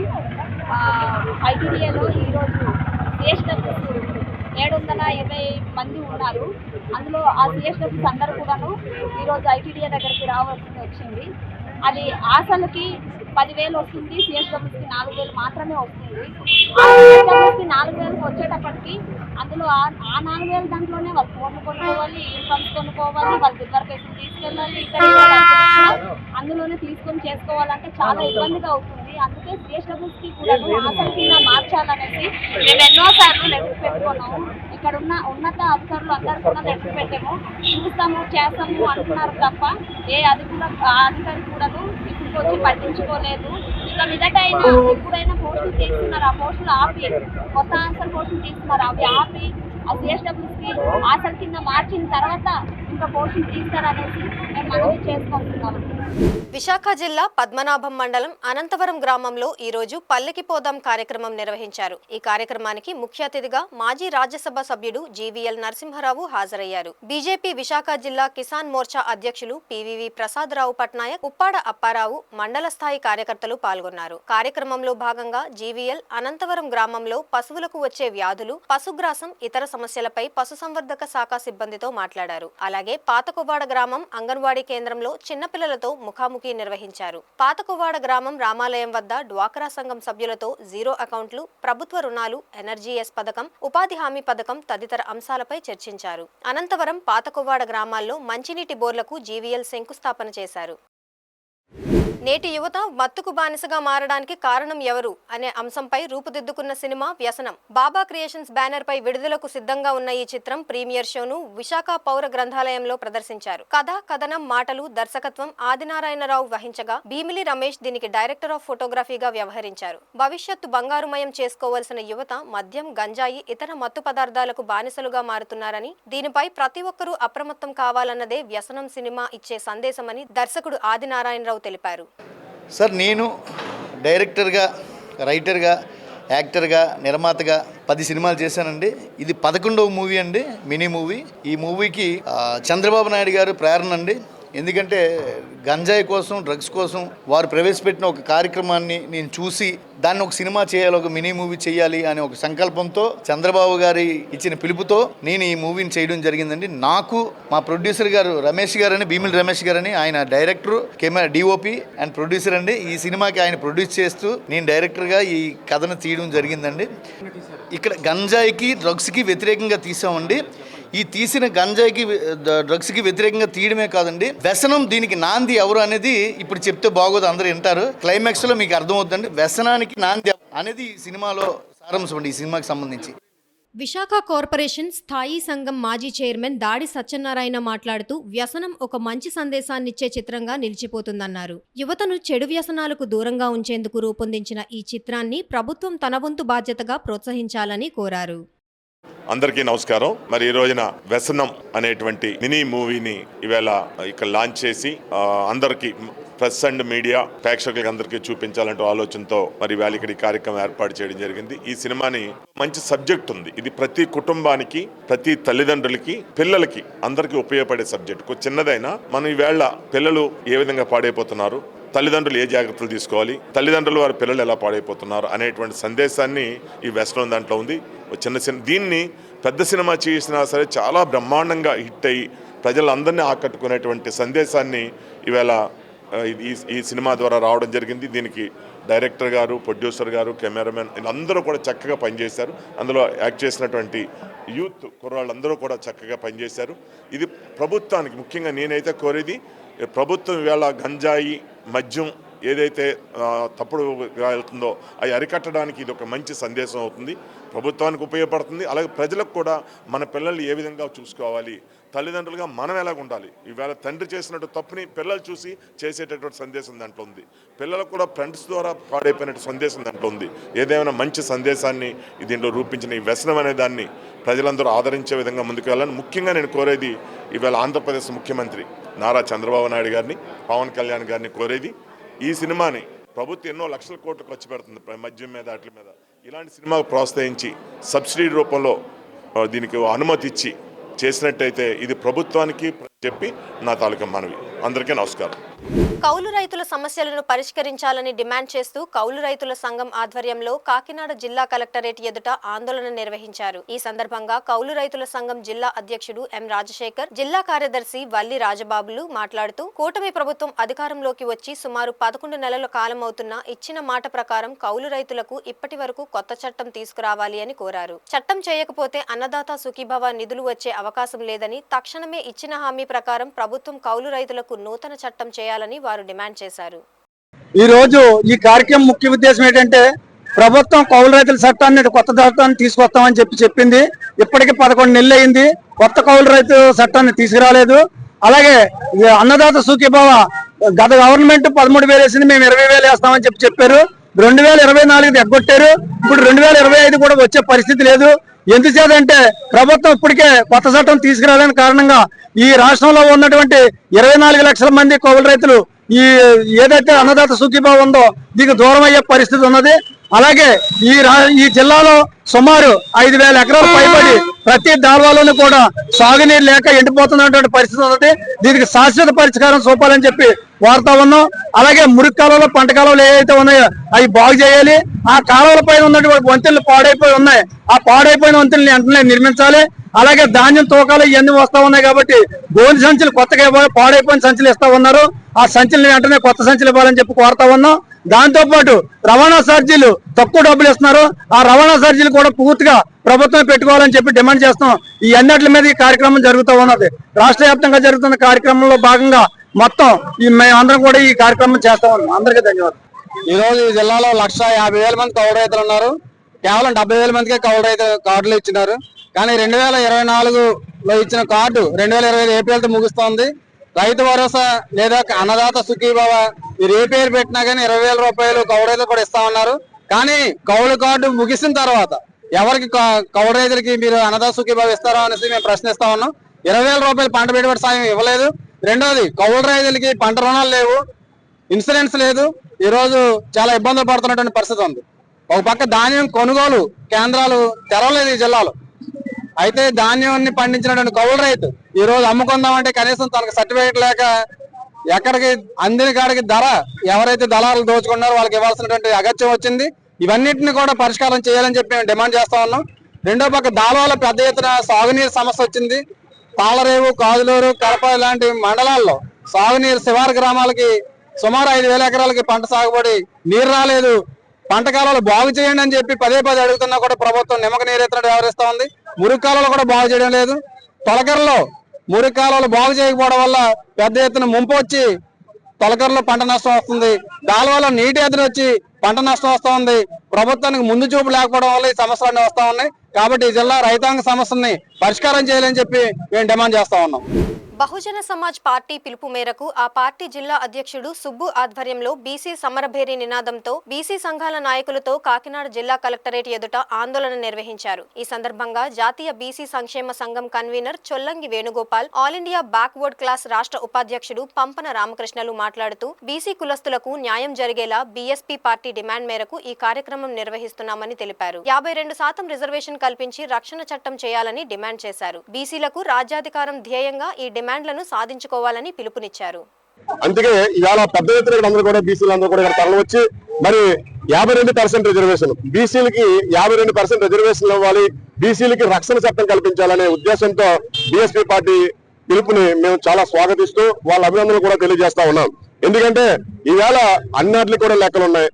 ITDAలో ఈరోజు CHW 720 మంది ఉన్నారు. అందులో ఆ CHWs అందరూ కూడాను ఈరోజు ITDA దగ్గరికి రావాల్సి వచ్చింది. అది ఆశలకి 10,000 వస్తుంది, CHWకి 4,000 మాత్రమే వస్తుంది. ఆ CHWకి 4,000 వచ్చేటప్పటికి అందులో ఆ 4,000 దాంట్లోనే వాళ్ళు ఫోన్లు కొనుక్కోవాలి, యూనిఫామ్స్ కొనుక్కోవాలి, వాళ్ళ రిజర్వేషన్ తీసుకెళ్ళాలి, ఇక్కడ అందులోనే తీసుకొని చేసుకోవాలంటే చాలా ఇబ్బందిగా అవుతుంది. అందుకే CHWకి కూడా ఆశల కింద మార్చాలనేసి మేము ఎన్నోసార్లు లెటర్ పెట్టుకున్నాము. ఇక్కడ ఉన్న ఉన్నత అధికారులు అందరూ కూడా లెటర్ పెట్టాము, చూస్తాము చేస్తాము అంటున్నారు తప్ప ఏ అధికారి కూడాను ఇప్పుడు వచ్చి పట్టించుకోలేదు. ఇక మీదట అయినా ఎప్పుడైనా పోస్టులు తీస్తున్నారు, ఆ పోస్టులు ఆపి కొత్త ఆన్సర్ పోస్టులు తీస్తున్నారు, అవి ఆపి ఆ CHWకి ఆశల కింద మార్చిన తర్వాత ఇంకా పోస్టులు తీస్తారనేసి మేము మనవి చేసుకుంటున్నాము. విశాఖ జిల్లా పద్మనాభం మండలం అనంతవరం గ్రామంలో ఈరోజు పల్లెకి పోదాం కార్యక్రమం నిర్వహించారు. ఈ కార్యక్రమానికి ముఖ్య అతిథిగా మాజీ రాజ్యసభ సభ్యుడు GVL నరసింహారావు హాజరయ్యారు. బీజేపీ విశాఖ జిల్లా కిసాన్ మోర్చా అధ్యక్షులు PVV ప్రసాదరావు పట్నాయక్, ఉప్పాడ అప్పారావు మండల స్థాయి కార్యకర్తలు పాల్గొన్నారు. కార్యక్రమంలో భాగంగా GVL అనంతవరం గ్రామంలో పశువులకు వచ్చే వ్యాధులు, పశుగ్రాసం, ఇతర సమస్యలపై పశుసంవర్ధక శాఖ సిబ్బందితో మాట్లాడారు. అలాగే పాతకోవాడ గ్రామం అంగన్వాడీ కేంద్రంలో చిన్నపిల్లలతో ముఖాముఖి నిర్వహించారు. పాతకోవాడ గ్రామం రామాలయం వద్ద డ్వాక్రా సంఘం సభ్యులతో జీరో అకౌంట్లు, ప్రభుత్వ రుణాలు, ఎనర్జీఎస్ పథకం, ఉపాధి హామీ పథకం తదితర అంశాలపై చర్చించారు. అనంతవరం, పాతకోవాడ గ్రామాల్లో మంచినీటి బోర్లకు GVL శంకుస్థాపన చేశారు. నేటి యువత మత్తుకు బానిసగా మారడానికి కారణం ఎవరు అనే అంశంపై రూపుదిద్దుకున్న సినిమా వ్యసనం. బాబా క్రియేషన్స్ బ్యానర్ పై విడుదలకు సిద్ధంగా ఉన్న ఈ చిత్రం ప్రీమియర్ షోను విశాఖ పౌర గ్రంథాలయంలో ప్రదర్శించారు. కథ, కథనం, మాటలు, దర్శకత్వం ఆదినారాయణరావు వహించగా భీమిలి రమేష్ దీనికి డైరెక్టర్ ఆఫ్ ఫోటోగ్రఫీగా వ్యవహరించారు. భవిష్యత్తు బంగారుమయం చేసుకోవాల్సిన యువత మద్యం, గంజాయి, ఇతర మత్తు పదార్థాలకు బానిసలుగా మారుతున్నారని, దీనిపై ప్రతి ఒక్కరూ అప్రమత్తం కావాలన్నదే వ్యసనం సినిమా ఇచ్చే సందేశమని దర్శకుడు ఆదినారాయణరావు తెలిపారు. సార్, నేను డైరెక్టర్గా, రైటర్గా, యాక్టర్గా, నిర్మాతగా 10 సినిమాలు చేశానండి. ఇది 11వ మూవీ అండి, మినీ మూవీ. ఈ మూవీకి చంద్రబాబు నాయుడు గారు ప్రేరణ అండి. ఎందుకంటే గంజాయి కోసం, డ్రగ్స్ కోసం వారు ప్రవేశపెట్టిన ఒక కార్యక్రమాన్ని నేను చూసి దాన్ని ఒక సినిమా చేయాలి, ఒక మినీ మూవీ చేయాలి అనే ఒక సంకల్పంతో చంద్రబాబు గారి ఇచ్చిన పిలుపుతో నేను ఈ మూవీని చేయడం జరిగిందండి. నాకు మా ప్రొడ్యూసర్ గారు రమేష్ గారని, భీమిలి రమేష్ గారని, ఆయన director, camera DOP and producer అండి. ఈ సినిమాకి ఆయన ప్రొడ్యూస్ చేస్తూ నేను డైరెక్టర్గా ఈ కథను తీయడం జరిగిందండి. ఇక్కడ గంజాయికి, డ్రగ్స్కి వ్యతిరేకంగా తీసామండి. ఈ తీసిన గంజాయికి, డ్రగ్స్కి వ్యతిరేకంగా తీయడమే కాదండి, వ్యసనం దీనికి నాంది ఎవరు అనేది ఇప్పుడు చెప్తే బాగోదు, అందరూ వింటారు. క్లైమాక్స్లో మీకు అర్థమవుతుందండి వ్యసనానికి నాంది అనేది ఈ సినిమాలో సారాంశం అండి, ఈ సినిమాకి సంబంధించి. విశాఖ కార్పొరేషన్ స్థాయి సంఘం మాజీ చైర్మన్ దాడి సత్యనారాయణ మాట్లాడుతూ వ్యసనం ఒక మంచి సందేశాన్నిచ్చే చిత్రంగా నిలిచిపోతుందన్నారు. యువతను చెడు వ్యసనాలకు దూరంగా ఉంచేందుకు రూపొందించిన ఈ చిత్రాన్ని ప్రభుత్వం తన వంతు బాధ్యతగా ప్రోత్సహించాలని కోరారు. అందరికీ నమస్కారం. మరి ఈ రోజున వ్యసనం అనేటువంటి మినీ మూవీని ఈవేళ ఇక్కడ లాంచ్ చేసి అందరికీ, ప్రెస్ అండ్ మీడియా ప్రేక్షకులకి అందరికీ చూపించాలంటూ ఆలోచనతో మరి ఇవాళ ఇక్కడ ఈ కార్యక్రమం ఏర్పాటు చేయడం జరిగింది. ఈ సినిమాని మంచి సబ్జెక్ట్ ఉంది. ఇది ప్రతి కుటుంబానికి, ప్రతి తల్లిదండ్రులకి, పిల్లలకి అందరికీ ఉపయోగపడే సబ్జెక్ట్. చిన్నదైనా మనం ఈవేళ పిల్లలు ఏ విధంగా పాడైపోతున్నారు, తల్లిదండ్రులు ఏ జాగ్రత్తలు తీసుకోవాలి, తల్లిదండ్రులు వారి పిల్లలు ఎలా పాడైపోతున్నారు అనేటువంటి సందేశాన్ని ఈ వ్యసనం దాంట్లో ఉంది. చిన్న సినిమా, దీన్ని పెద్ద సినిమా చేసినా సరే చాలా బ్రహ్మాండంగా హిట్ అయ్యి ప్రజలందరినీ ఆకట్టుకునేటువంటి సందేశాన్ని ఈవేళ ఈ సినిమా ద్వారా రావడం జరిగింది. దీనికి డైరెక్టర్ గారు, ప్రొడ్యూసర్ గారు, కెమెరామెన్ వీళ్ళందరూ కూడా చక్కగా పనిచేశారు. అందులో యాక్ట్ చేసినటువంటి యూత్ కుర్రాళ్ళందరూ కూడా చక్కగా పనిచేశారు. ఇది ప్రభుత్వానికి ముఖ్యంగా నేనైతే కోరేది, ప్రభుత్వం ఈవేళ గంజాయి, మద్యం ఏదైతే తప్పుడు వెళ్తుందో అవి అరికట్టడానికి ఇది ఒక మంచి సందేశం అవుతుంది, ప్రభుత్వానికి ఉపయోగపడుతుంది. అలాగే ప్రజలకు కూడా మన పిల్లల్ని ఏ విధంగా చూసుకోవాలి, తల్లిదండ్రులుగా మనం ఎలాగ ఉండాలి, ఈవేళ తండ్రి చేసినట్టు తప్పుని పిల్లలు చూసి చేసేటటువంటి సందేశం దాంట్లో ఉంది. పిల్లలకు కూడా ఫ్రెండ్స్ ద్వారా పాడైపోయినట్టు సందేశం దాంట్లో ఉంది. ఏదేమైనా మంచి సందేశాన్ని దీంట్లో రూపించిన ఈ వ్యసనం అనే దాన్ని ప్రజలందరూ ఆదరించే విధంగా ముందుకు వెళ్ళాలని ముఖ్యంగా నేను కోరేది ఈవేళ ఆంధ్రప్రదేశ్ ముఖ్యమంత్రి నారా చంద్రబాబు నాయుడు గారిని, పవన్ కళ్యాణ్ గారిని కోరేది, ఈ సినిమాని ప్రభుత్వం ఎన్నో లక్షల కోట్లు ఖర్చు పెడుతుంది మద్యం మీద, వాటి మీద. ఇలాంటి సినిమాకు ప్రోత్సహించి సబ్సిడీ రూపంలో దీనికి అనుమతి ఇచ్చి చేసినట్టయితే ఇది ప్రభుత్వానికి చెప్పి నా తాలూకా మనవి. అందరికీ నమస్కారం. కౌలు రైతుల సమస్యలను పరిష్కరించాలని డిమాండ్ చేస్తూ కౌలు రైతుల సంఘం ఆధ్వర్యంలో కాకినాడ జిల్లా కలెక్టరేట్ ఎదుట ఆందోళన నిర్వహించారు. ఈ సందర్భంగా కౌలు రైతుల సంఘం జిల్లా అధ్యక్షుడు ఎం రాజశేఖర్, జిల్లా కార్యదర్శి వల్లి రాజబాబులు మాట్లాడుతూ కూటమి ప్రభుత్వం అధికారంలోకి వచ్చి సుమారు 11 నెలల కాలం అవుతున్నా ఇచ్చిన మాట ప్రకారం కౌలు రైతులకు ఇప్పటి వరకు కొత్త చట్టం తీసుకురావాలి అని కోరారు. చట్టం చేయకపోతే అన్నదాత సుఖీభవ నిధులు వచ్చే అవకాశం లేదని, తక్షణమే ఇచ్చిన హామీ ప్రకారం ప్రభుత్వం కౌలు రైతులకు నూతన చట్టం చేయాలని వారు డిమాండ్ చేశారు. ఈ రోజు ఈ కార్యక్రమం ముఖ్య ఉద్దేశం ఏంటంటే, ప్రభుత్వం కౌలు రైతుల చట్టాన్ని, కొత్త చట్టాన్ని తీసుకొస్తామని చెప్పింది. ఇప్పటికి 11 నెలలు అయింది, కొత్త కౌలు రైతు చట్టాన్ని తీసుకురాలేదు. అలాగే అన్నదాత సుఖీభవ గత గవర్నమెంట్ 13,000 వేసింది, మేము 20,000 వేస్తామని చెప్పారు. 2024 ఎగ్గొట్టారు. ఇప్పుడు 2025 కూడా వచ్చే పరిస్థితి లేదు. ఎందుచేతంటే ప్రభుత్వం ఇప్పటికే కొత్త చట్టం తీసుకురాలని కారణంగా ఈ రాష్ట్రంలో ఉన్నటువంటి 24 లక్షల మంది కౌలు రైతులు ఏదైతే అన్నదాత సుఖీభావం ఉందో దీనికి దూరం అయ్యే పరిస్థితి ఉన్నది. అలాగే ఈ జిల్లాలో సుమారు 5,000 ఎకరాలు పైబడి ప్రతి దాల్వాలోనూ కూడా సాగునీరు లేక ఎండిపోతున్నటువంటి పరిస్థితి ఉన్నది. దీనికి శాశ్వత పరిష్కారం చూపాలని చెప్పి వాడుతా ఉన్నాం. అలాగే మురికి కాలంలో, పంట కాలంలో ఏవైతే ఉన్నాయో అవి బాగు చేయాలి. ఆ కాలువల పైన ఉన్నటువంటి వంతెనలు పాడైపోయి ఉన్నాయి, ఆ పాడైపోయిన వంతెనలు వెంటనే నిర్మించాలి. అలాగే ధాన్యం తూకాలు ఇవన్నీ వస్తా ఉన్నాయి కాబట్టి గోని సంచులు కొత్తగా పాడైపోయిన సంచులు ఇస్తా ఉన్నారు, ఆ సంచులను వెంటనే కొత్త సంచులు ఇవ్వాలని చెప్పి కోరుతా ఉన్నాం. దాంతో పాటు రవాణా ఛార్జీలు తక్కువ డబ్బులు ఇస్తున్నారు, ఆ రవాణా ఛార్జీలు కూడా పూర్తిగా ప్రభుత్వం పెట్టుకోవాలని చెప్పి డిమాండ్ చేస్తున్నాం. ఈ అన్నిటి మీద ఈ కార్యక్రమం జరుగుతూ ఉన్నది. రాష్ట్ర వ్యాప్తంగా జరుగుతున్న కార్యక్రమంలో భాగంగా మొత్తం మేమందరం కూడా ఈ కార్యక్రమం చేస్తా ఉన్నాం. అందరికీ ధన్యవాదాలు. ఈ రోజు ఈ జిల్లాలో 150,000 మంది కౌలు రైతులు ఉన్నారు. కేవలం 70,000 మందికే కౌలు రైతు కార్డులు ఇచ్చినారు. కానీ 2024లో ఇచ్చిన కార్డు 2025 ఏప్రిల్తో ముగుస్తోంది. రైతు భరోసా లేదా అన్నదాత సుఖీభవ మీరు ఏ పేరు పెట్టినా కానీ 20,000 రూపాయలు కౌలు రైతులు కూడా ఇస్తామన్నారు. కానీ కౌలు కార్డు ముగిసిన తర్వాత ఎవరికి కౌలు రైతులకి మీరు అన్నదాత సుఖీభవ ఇస్తారో అనేసి మేము ప్రశ్నిస్తా ఉన్నాం. 20,000 రూపాయలు పంట పెట్టుబడి సాయం ఇవ్వలేదు. రెండోది, కౌలు రైతులకి పంట రుణాలు లేవు, ఇన్సూరెన్స్ లేదు. ఈ రోజు చాలా ఇబ్బందులు పడుతున్నటువంటి పరిస్థితి ఉంది. ఒక పక్క ధాన్యం కొనుగోలు కేంద్రాలు తెరవలేదు ఈ జిల్లాలో. అయితే ధాన్యాన్ని పండించినటువంటి కౌలు రైతు ఈ రోజు అమ్ముకుందామంటే కనీసం తనకు సర్టిఫికేట్ లేక ఎక్కడికి అందిన కాడికి ధర ఎవరైతే దళారులు దోచుకున్నారో వాళ్ళకి ఇవ్వాల్సినటువంటి అగత్యం వచ్చింది. ఇవన్నిటిని కూడా పరిష్కారం చేయాలని చెప్పి మేము డిమాండ్ చేస్తా ఉన్నాం. రెండో పక్క దాల్వాలో పెద్ద ఎత్తున సాగునీరు సమస్య వచ్చింది. తాళరేవు, కాదులూరు, కడప లాంటి మండలాల్లో సాగునీరు శివారు గ్రామాలకి సుమారు 5,000 ఎకరాలకి పంట సాగుబడి నీరు రాలేదు. పంట కాలాలు బాగు చేయండి అని చెప్పి పదే అడుగుతున్నా కూడా ప్రభుత్వం నిమ్మక నీరెత్తినట్టు వ్యవహరిస్తా ఉంది. మురికి కాలువలు కూడా బాగు చేయడం లేదు. తొలకరలో మురికి కాలువలు బాగు చేయకపోవడం వల్ల పెద్ద ఎత్తున ముంపు వచ్చి తొలకరలో పంట నష్టం వస్తుంది. దాల్వాలో నీటి ఎదురు వచ్చి పంట నష్టం వస్తూ ఉంది. ప్రభుత్వానికి ముందు చూపు లేకపోవడం వల్ల ఈ సమస్యలన్నీ వస్తూ ఉన్నాయి. కాబట్టి ఈ జిల్లా రైతాంగ సమస్యల్ని పరిష్కారం చేయాలని చెప్పి మేము డిమాండ్ చేస్తా ఉన్నాం. బహుజన సమాజ్ పార్టీ పిలుపు మేరకు ఆ పార్టీ జిల్లా అధ్యక్షుడు సుబ్బు ఆధ్వర్యంలో బీసీ సమరభేరి నినాదంతో బీసీ సంఘాల నాయకులతో కాకినాడ జిల్లా కలెక్టరేట్ ఎదుట ఆందోళన నిర్వహించారు. ఈ సందర్భంగా జాతీయ బీసీ సంక్షేమ సంఘం convener Chollangi Venugopal, all India backward class రాష్ట్ర ఉపాధ్యక్షుడు పంపన రామకృష్ణలు మాట్లాడుతూ బీసీ కులస్తులకు న్యాయం జరిగేలా బీఎస్పీ పార్టీ డిమాండ్ మేరకు ఈ కార్యక్రమం నిర్వహిస్తున్నామని తెలిపారు. 52% రిజర్వేషన్ కల్పించి రక్షణ చట్టం చేయాలని డిమాండ్ చేశారు. బీసీలకు రాజ్యాధికారం ధ్యేయంగా ఈ డిమాండ్లను సాధించుకోవాలని పిలుపునిచ్చారు. అందుకే ఇవాళ పెద్ద ఎత్తున అందరూ కూడా బీసీలు అందరూ కూడా ఇక్కడ తరలి వచ్చి మరి 52% రిజర్వేషన్, బీసీలకి 52% రిజర్వేషన్ ఇవ్వాలి, బీసీలకి రక్షణ చట్టం కల్పించాలనే ఉద్దేశంతో బీఎస్పీ పార్టీ పిలుపుని మేము చాలా స్వాగతిస్తూ వాళ్ళ అభినందనలు కూడా తెలియజేస్తా ఉన్నాం. ఎందుకంటే ఈవేళ అన్నిటికి కూడా లెక్కలు ఉన్నాయి,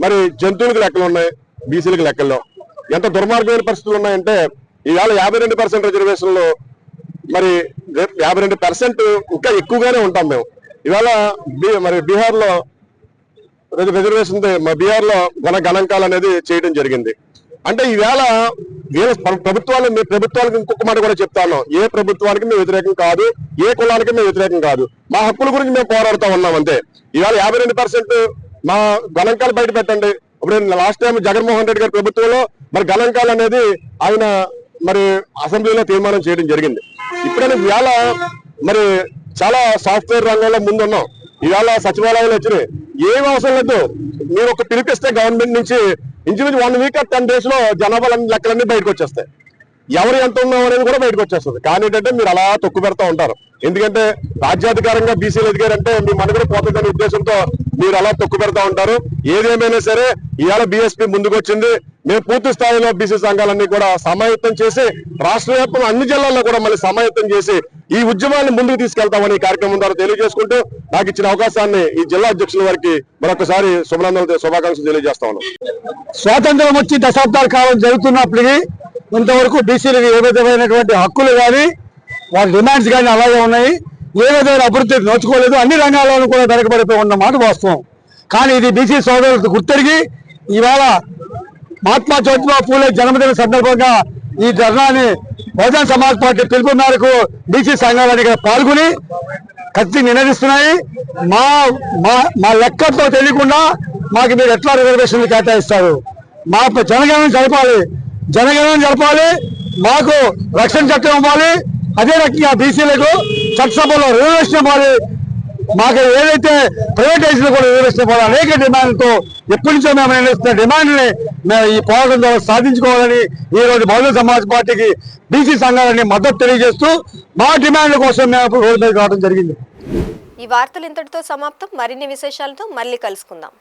మరి జంతువులకు లెక్కలు ఉన్నాయి, బీసీలకు లెక్కల్లో ఎంత దుర్మార్గమైన పరిస్థితులు ఉన్నాయంటే ఈవేళ 52% రిజర్వేషన్లు, మరి 52% ఇంకా ఎక్కువగానే ఉంటాం మేము. ఇవాళ మరి బీహార్లో రిజర్వేషన్ బీహార్లో గణాంకాలు అనేది చేయడం జరిగింది. అంటే ఈవేళ ప్రభుత్వాలకు ఇంకొక మాట కూడా చెప్తాను, ఏ ప్రభుత్వానికి మేము వ్యతిరేకం కాదు, ఏ కులానికి మేము వ్యతిరేకం కాదు, మా హక్కుల గురించి మేము పోరాడుతూ ఉన్నాం అంతే. ఇవాళ 52% మా గణాంకాలు బయట పెట్టండి. ఇప్పుడు లాస్ట్ టైం జగన్మోహన్ రెడ్డి గారి ప్రభుత్వంలో మరి గణాంకాలు అనేది ఆయన మరి అసెంబ్లీలో తీర్మానం చేయడం జరిగింది. ఇప్పుడైనా ఇవాళ మరి చాలా సాఫ్ట్వేర్ రంగంలో ముందున్నాం. ఇవాళ సచివాలయాలు వచ్చినాయి, ఏం అవసరం లేదు, మీరు ఒక పిలిపిస్తే గవర్నమెంట్ నుంచి ఇంచుమించు 1 వీక్ 10 days లో జనాభా లెక్కలన్నీ బయటకు వచ్చేస్తాయి, ఎవరు ఎంత ఉన్నాం అనేది కూడా బయటకు వచ్చేస్తుంది. కానీ ఏంటంటే మీరు అలా తొక్కు పెడతా ఉంటారు, ఎందుకంటే రాజ్యాధికారంగా బీసీలు ఎదిగారంటే మీ మనుగడ పోతుందనే ఉద్దేశంతో మీరు అలా తొక్కు పెడతా ఉంటారు. ఏదేమైనా సరే ఇవాళ బీఎస్పీ ముందుకు వచ్చింది. మేము పూర్తి స్థాయిలో బీసీ సంఘాలన్నీ కూడా సమాయత్తం చేసి రాష్ట్ర వ్యాప్తంగా అన్ని జిల్లాల్లో కూడా మళ్ళీ సమాయత్తం చేసి ఈ ఉద్యమాన్ని ముందుకు తీసుకెళ్తామని కార్యక్రమం ద్వారా తెలియజేసుకుంటూ నాకు ఇచ్చిన అవకాశాన్ని ఈ జిల్లా అధ్యక్షుల వారికి మరొకసారి శుభాకాంక్షలు తెలియజేస్తా ఉన్నాం. స్వాతంత్రం వచ్చి దశాబ్దాల కాలం జరుగుతున్నప్పటికీ ఇంతవరకు బీసీలకు ఏ విధమైనటువంటి హక్కులు కానీ వారి డిమాండ్స్ కానీ అలాగే ఉన్నాయి, ఏ విధమైన అభివృద్ధి నోచుకోలేదు, అన్ని రంగాల్లోనూ కూడా వెనకబడిపోయి ఉన్న మాట వాస్తవం. కానీ ఇది బీసీ సోదరులకు గుర్తెరిగి ఈవేళ మహాత్మా జ్యోతిబా పూలే జన్మదిన సందర్భంగా ఈ ధర్నాన్ని బహుజన సమాజ్ పార్టీ పిలుపు మేరకు బీసీ సంఘాలన్నీ పాల్గొని ఖచ్చితంగా నినదిస్తున్నాయి. మా లెక్కలతో తెలియకుండా మాకు మీరు ఎట్లా రిజర్వేషన్లు కేటాయిస్తారు, మా జనగణన జరపాలి, మాకు రక్షణ చట్టం ఇవ్వాలి, అదే రకంగా బీసీలకు చట్టసభలో రిజర్వేషన్ ఇవ్వాలి, మాకు ఏదైతే ప్రైవేటైజేషన్ కూడా రిజర్వేషన్ ఇవ్వాలి, అనేక డిమాండ్లతో ఎప్పటి నుంచో మేము నిర్ణయిస్తున్న డిమాండ్ని మేము ఈ పోరాటం ద్వారా సాధించుకోవాలని ఈ రోజు బహుజన సమాజ్ పార్టీకి బీసీ సంఘాలని మద్దతు తెలియజేస్తూ మా డిమాండ్ల కోసం మేము రోడ్డు మీద రావడం జరిగింది. ఈ వార్తలు ఇంతటితో సమాప్తం. మరిన్ని విశేషాలతో మళ్ళీ కలుసుకుందాం.